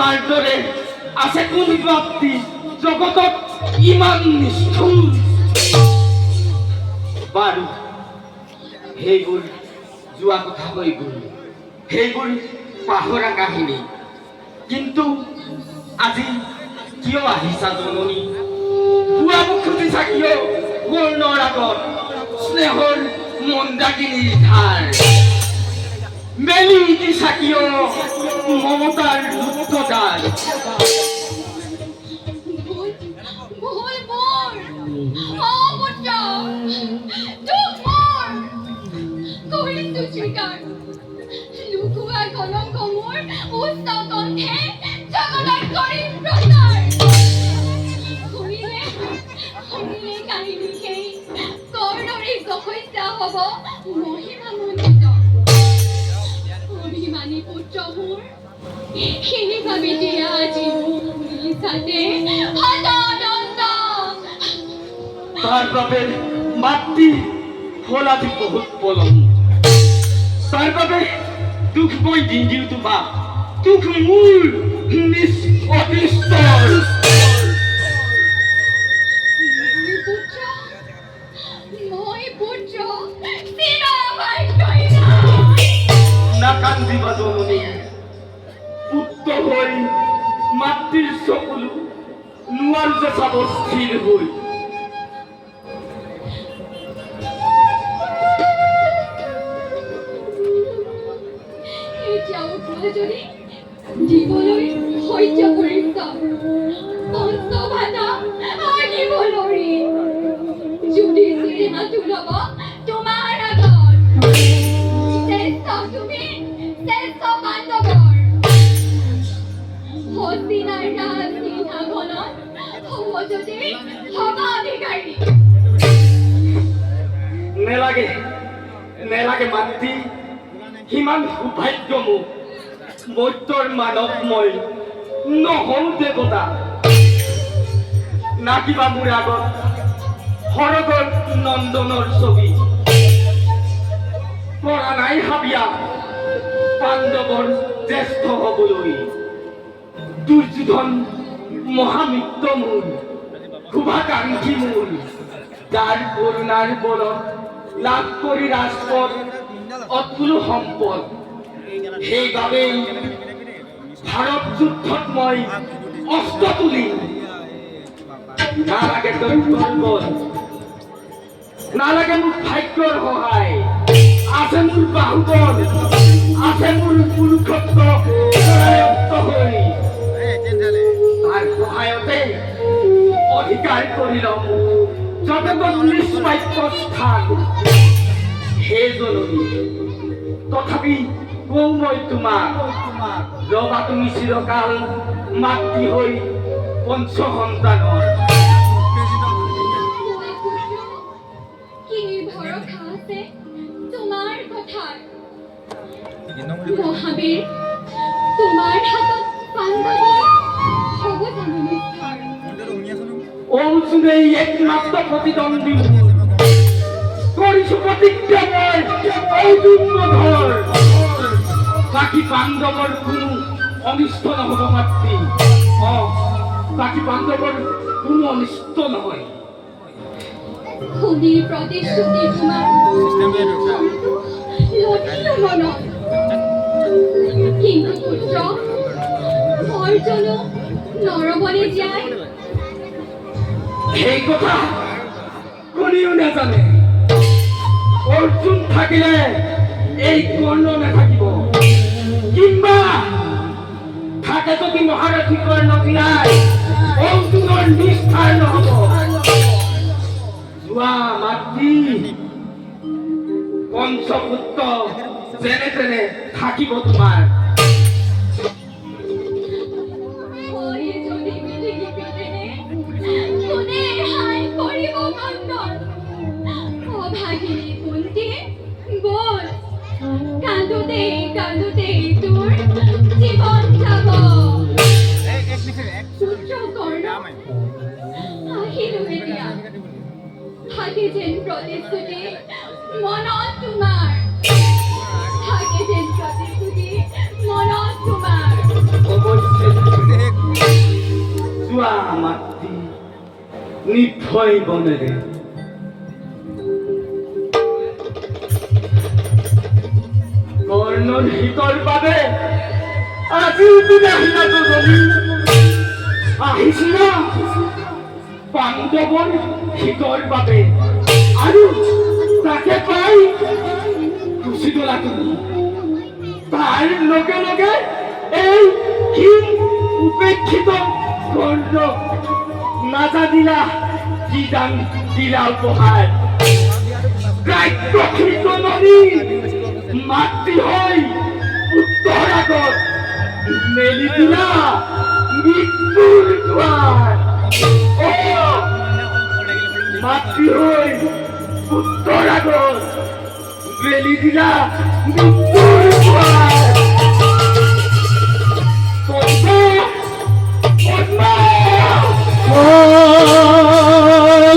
তোমাৰ দৰে আছে কোন ব্যক্তি জগতত ইমান নিষ্ঠুৰ? বাৰু সেইবোৰ যোৱা কথা হৈ গ'ল, সেইবোৰ পাহৰা কাহিনী। কিন্তু আজি কিয় আহিছা জননী? পুৱা মুখ দিছা কিয় কৰ্ণৰ আগত? স্নেহৰ মন্দাকিনীৰ ধাৰ মেলি দিছা কিয় মমতাৰ দুঃখদাৰ? অভিমানী পুত্ৰ মোৰ সেইভাবে দিয়া আজি তাৰ বাবে মাতৃ হ'ল আজি বহুত পলম। তাৰ বাবে দুখ মই দি দিওঁ তোমাক, দুখ মোৰ নিজ অদৃষ্টৰ। নাকান্দিবা জননী, পুত্ৰ হৈ মাতৃৰ চকুলো নোৱাৰো যে চাব স্থিৰ হৈ। দিবলৈ সহ্য কৰিছ কষ্ট ভাতা আহিব লৰি যদি চিৰিমাটো ল'ব তোমাৰ আগত শ্ৰেষ্ঠ তুমি শ্ৰেষ্ঠ পাণ্ডৱৰ হস্তিনাৰ ৰাজ সিংহাসনত হ'ব যদি হবা অধিকাৰী। নেলাগে নেলাগে মাতৃ, সিমান সৌভাগ্য মোক। মৰ্ত্যৰ মানৱ মই নহওঁ দেৱতা। নাকিবা মোৰ আগত সৰগৰ নন্দনৰ ছবি। পৰা নাই হাবিয়া পাণ্ডৱৰ জ্যেষ্ঠ হবলৈ। দুৰ্যোধন মহামিত্ৰ মোৰ, শুভাকাংক্ষী মোৰ, যাৰ কৰুণাৰ বলত লাভ কৰি ৰাজপদ অতুল সম্পদ। সেইবাবেই ভাৰত যুদ্ধত মই অস্ত্ৰ তুলি। নালাগে দৈত্যৰ বল, নালাগে মোৰ ভাগ্যৰ সহায়। আছে মোৰ বাহুবল, আছে মোৰ পুৰুষত্ব হৈ। তাৰ সহায়তে অধিকাৰ কৰি ল'ম জগতত নিষ্পাপ্য স্থান। হে জননী, তথাপি কওঁ মই তোমাক, ৰবা তুমি চিৰকাল মাতৃ হৈ পঞ্চ সন্তানৰ। কি ভৰসা আছে তোমাৰ কথাত? মহাবীৰ তোমাৰ হাতত পাণ্ডৱৰ হ'ব জানো নিষ্ঠাৰ? অৰ্জুনেই একমাত্ৰ প্ৰতিদ্বন্দ্বী কৰিছো প্ৰতিজ্ঞা মই অৰ্জুন ধৰ। বাকী পাণ্ডৱৰ কোনো অনিষ্ট নহব মাতৃ। বাকী পাণ্ডৱৰ কোনো অনিষ্ট নহয়। খুনিৰ প্ৰতিশ্ৰুতি তোমাৰ লঠিলো মনত, কিন্তু পুত্ৰ অৰ্জুনো নৰবনে জীয়াই। সেই কথা কোনেও নাজানে। অৰ্জুন থাকিলে এই কৰ্ণ নাথাকিব। কিংবা থাকে যদি মহাৰথী কৰ্ণ জীয়াই, অৰ্জুনৰ নিষ্ঠাৰ নহব। যোৱা মাতৃ, পঞ্চপুত্ৰ যেনে তেনে থাকিব তোমাৰ। কান্দোতে কান্দোতে তোৰ জীৱন যাব। পুত্ৰ কৰ্ণ আহিলো এতিয়া, থাকে যেন প্ৰতিশ্ৰুতি মনত তোমাৰ, থাকে যেন প্ৰতিশ্ৰুতি মনত তোমাৰ। নিভয় বনেৰে কৰ্ণৰ হিতৰ বাবে আজিও তুমি আহিলা দুজনী আহিছিলা পাণ্ডৱৰ হিতৰ বাবে আৰু তাকে পাই খুচি গলা তুমি তাৰ লগে লগে এই হীন উপেক্ষিত কৰ্ণ নাজানিলা কি দান দিলা উপহাৰ গ্ৰাহ্যকৃত নদী মাতৃ হৈ উত্তৰ আগত মেলি দিলা মৃত্যুৰ দুৱাৰ মাতৃ হৈ উত্তৰ আগত মেলি দিলা